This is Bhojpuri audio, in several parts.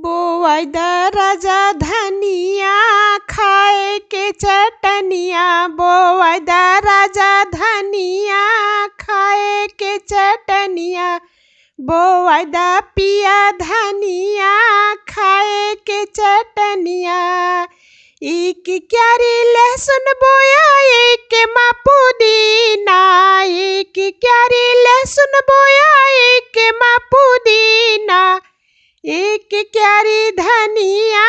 बोवायदा राजा धनिया खाए के चटनिया, बोवायदा राजा धनिया खाए के चटनिया, बोवायदा पिया धनिया खाए के चटनिया। एक क्यारी लहसुन बोया एक मा पुदीना, एक क्यारी लहसुन बोया एक मा पुदीना, एक क्यारी धनिया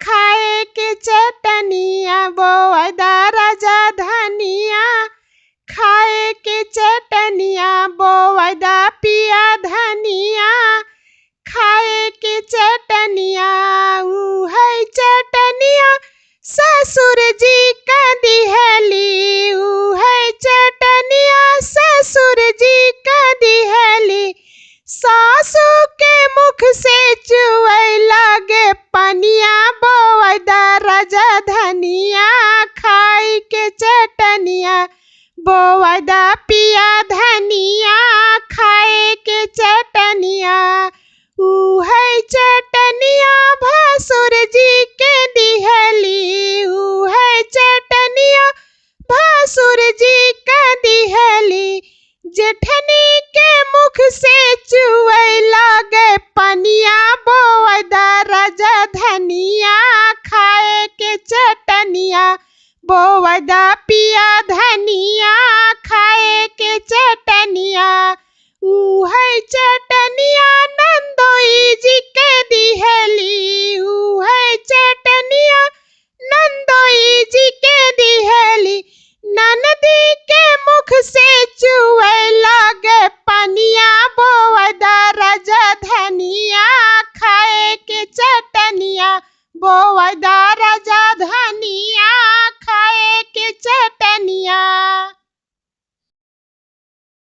खाए के चटनिया, बोवायदा राजा धनिया खाए के चटनिया, बोवायदा पिया धनिया खाए के चटनिया। ऊ है चटनिया ससुर जी का दिहली, ऊ है चटनिया ससुर जी का दिहली, सासू के मुख से चू